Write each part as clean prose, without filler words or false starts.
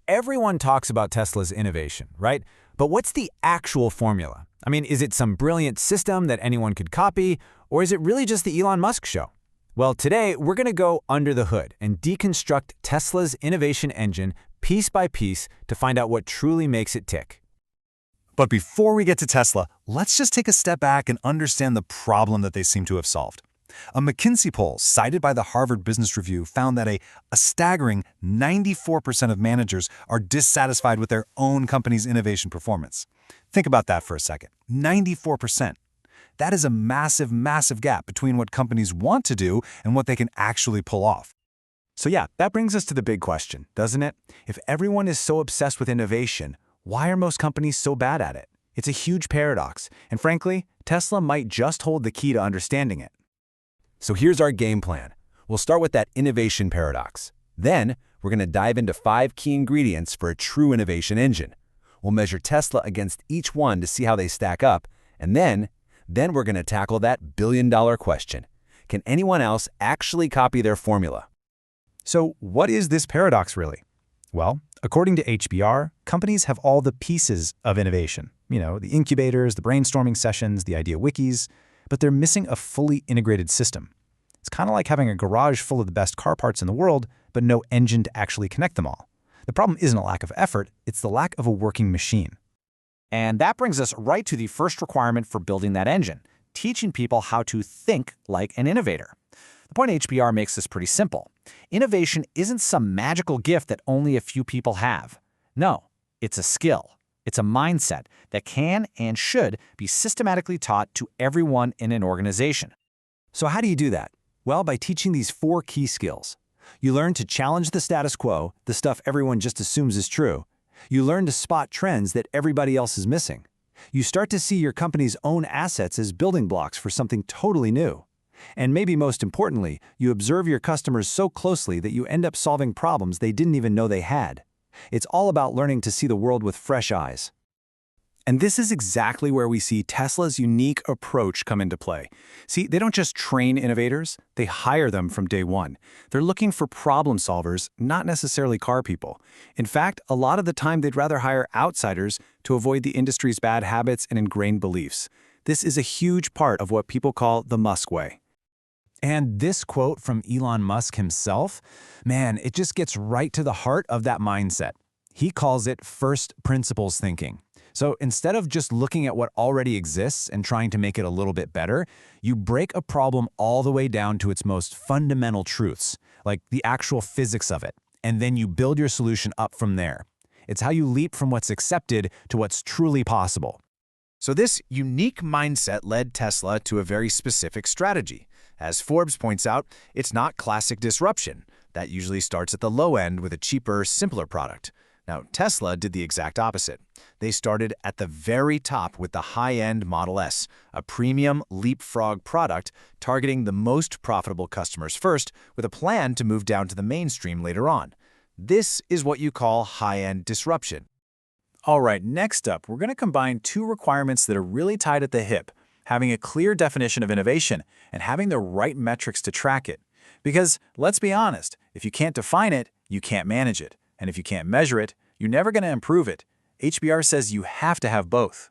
Everyone talks about Tesla's innovation, right? But what's the actual formula? I mean, is it some brilliant system that anyone could copy, or is it really just the Elon Musk show? Well, today we're going to go under the hood and deconstruct Tesla's innovation engine piece by piece to find out what truly makes it tick. But before we get to Tesla, let's just take a step back and understand the problem that they seem to have solved. A McKinsey poll cited by the Harvard Business Review found that a staggering 94% of managers are dissatisfied with their own company's innovation performance. Think about that for a second. 94%. That is a massive, massive gap between what companies want to do and what they can actually pull off. So yeah, that brings us to the big question, doesn't it? If everyone is so obsessed with innovation, why are most companies so bad at it? It's a huge paradox, and frankly, Tesla might just hold the key to understanding it. So here's our game plan. We'll start with that innovation paradox. Then, we're going to dive into 5 key ingredients for a true innovation engine. We'll measure Tesla against each one to see how they stack up, and then we're going to tackle that billion-dollar question. Can anyone else actually copy their formula? So what is this paradox really? Well, according to HBR, companies have all the pieces of innovation. The incubators, the brainstorming sessions, the idea wikis, but they're missing a fully integrated system. It's kind of like having a garage full of the best car parts in the world, but no engine to actually connect them all. The problem isn't a lack of effort, it's the lack of a working machine. And that brings us right to the first requirement for building that engine, teaching people how to think like an innovator. The point HBR makes this pretty simple. Innovation isn't some magical gift that only a few people have. No, it's a skill. It's a mindset that can and should be systematically taught to everyone in an organization. So how do you do that? Well, by teaching these 4 key skills. You learn to challenge the status quo, the stuff everyone just assumes is true. You learn to spot trends that everybody else is missing. You start to see your company's own assets as building blocks for something totally new. And maybe most importantly, you observe your customers so closely that you end up solving problems they didn't even know they had. It's all about learning to see the world with fresh eyes. And this is exactly where we see Tesla's unique approach come into play. See, they don't just train innovators, they hire them from day one. They're looking for problem solvers, not necessarily car people. In fact, a lot of the time they'd rather hire outsiders to avoid the industry's bad habits and ingrained beliefs. This is a huge part of what people call the Musk way. And this quote from Elon Musk himself, man, it just gets right to the heart of that mindset. He calls it first principles thinking. So instead of just looking at what already exists and trying to make it a little bit better, you break a problem all the way down to its most fundamental truths, like the actual physics of it, and then you build your solution up from there. It's how you leap from what's accepted to what's truly possible. So this unique mindset led Tesla to a very specific strategy. As Forbes points out, it's not classic disruption. That usually starts at the low end with a cheaper, simpler product. Now, Tesla did the exact opposite. They started at the very top with the high-end Model S, a premium leapfrog product targeting the most profitable customers first, with a plan to move down to the mainstream later on. This is what you call high-end disruption. All right, next up, we're going to combine 2 requirements that are really tied at the hip: having a clear definition of innovation and having the right metrics to track it. Because, let's be honest, if you can't define it, you can't manage it. And if you can't measure it, you're never going to improve it. HBR says you have to have both.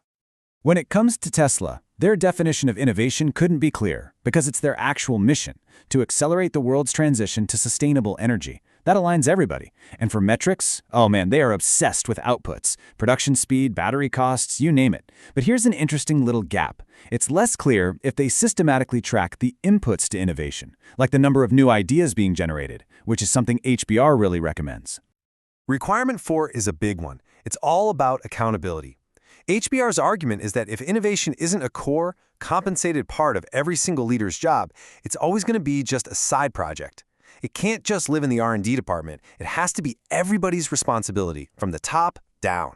When it comes to Tesla, their definition of innovation couldn't be clearer, because it's their actual mission, to accelerate the world's transition to sustainable energy. That aligns everybody. And for metrics, oh man, they are obsessed with outputs, production speed, battery costs, you name it. But here's an interesting little gap. It's less clear if they systematically track the inputs to innovation, like the number of new ideas being generated, which is something HBR really recommends. Requirement 4 is a big one. It's all about accountability. HBR's argument is that if innovation isn't a core, compensated part of every single leader's job, it's always going to be just a side project. It can't just live in the R&D department. It has to be everybody's responsibility, from the top down.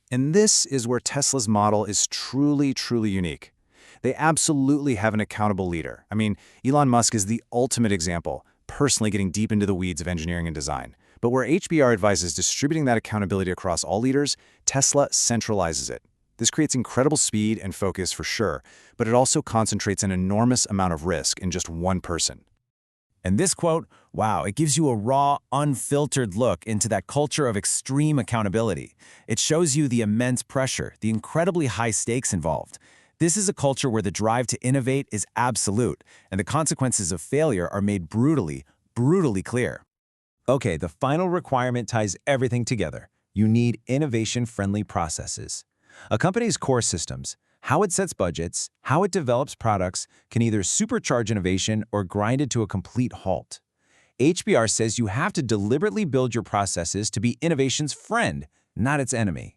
And this is where Tesla's model is truly, truly unique. They absolutely have an accountable leader. I mean, Elon Musk is the ultimate example, personally getting deep into the weeds of engineering and design. But where HBR advises distributing that accountability across all leaders, Tesla centralizes it. This creates incredible speed and focus for sure, but it also concentrates an enormous amount of risk in just one person. And this quote, Wow, it gives you a raw, unfiltered look into that culture of extreme accountability. It shows you the immense pressure, the incredibly high stakes involved. This is a culture where the drive to innovate is absolute, and the consequences of failure are made brutally, brutally clear. Okay, the final requirement ties everything together. You need innovation-friendly processes. A company's core systems, how it sets budgets, how it develops products, can either supercharge innovation or grind it to a complete halt. HBR says you have to deliberately build your processes to be innovation's friend, not its enemy.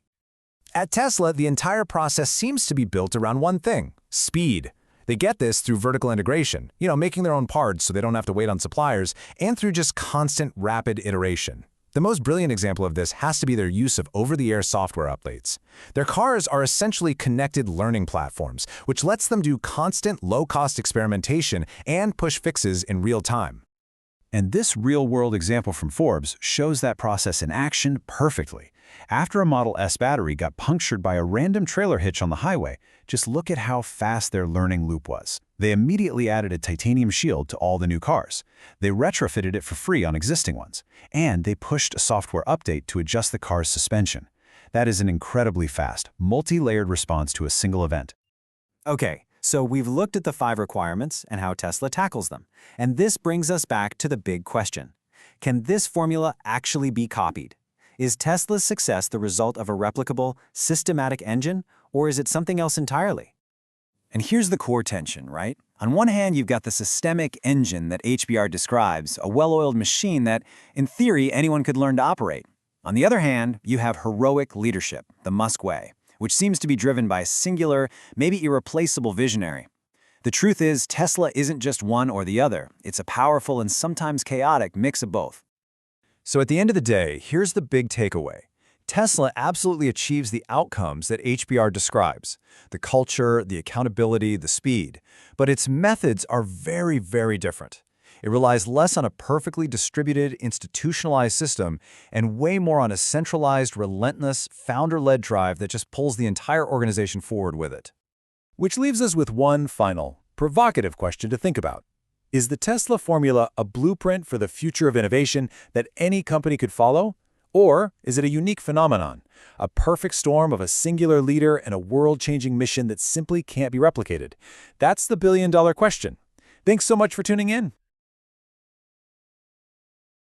At Tesla, the entire process seems to be built around one thing: speed. They get this through vertical integration, making their own parts so they don't have to wait on suppliers, and through just constant, rapid iteration. The most brilliant example of this has to be their use of over-the-air software updates. Their cars are essentially connected learning platforms, which lets them do constant, low-cost experimentation and push fixes in real time. And this real-world example from Forbes shows that process in action perfectly. After a Model S battery got punctured by a random trailer hitch on the highway, just look at how fast their learning loop was. They immediately added a titanium shield to all the new cars. They retrofitted it for free on existing ones. And they pushed a software update to adjust the car's suspension. That is an incredibly fast, multi-layered response to a single event. Okay, so we've looked at the 5 requirements and how Tesla tackles them. And this brings us back to the big question. Can this formula actually be copied? Is Tesla's success the result of a replicable, systematic engine, or is it something else entirely? And here's the core tension, right? On one hand, you've got the systemic engine that HBR describes, a well-oiled machine that, in theory, anyone could learn to operate. On the other hand, you have heroic leadership, the Musk way, which seems to be driven by a singular, maybe irreplaceable visionary. The truth is, Tesla isn't just one or the other. It's a powerful and sometimes chaotic mix of both. So at the end of the day, here's the big takeaway. Tesla absolutely achieves the outcomes that HBR describes: the culture, the accountability, the speed. But its methods are very, very different. It relies less on a perfectly distributed, institutionalized system and way more on a centralized, relentless, founder-led drive that just pulls the entire organization forward with it. Which leaves us with one final, provocative question to think about. Is the Tesla formula a blueprint for the future of innovation that any company could follow? Or is it a unique phenomenon, a perfect storm of a singular leader and a world-changing mission that simply can't be replicated? That's the billion-dollar question. Thanks so much for tuning in.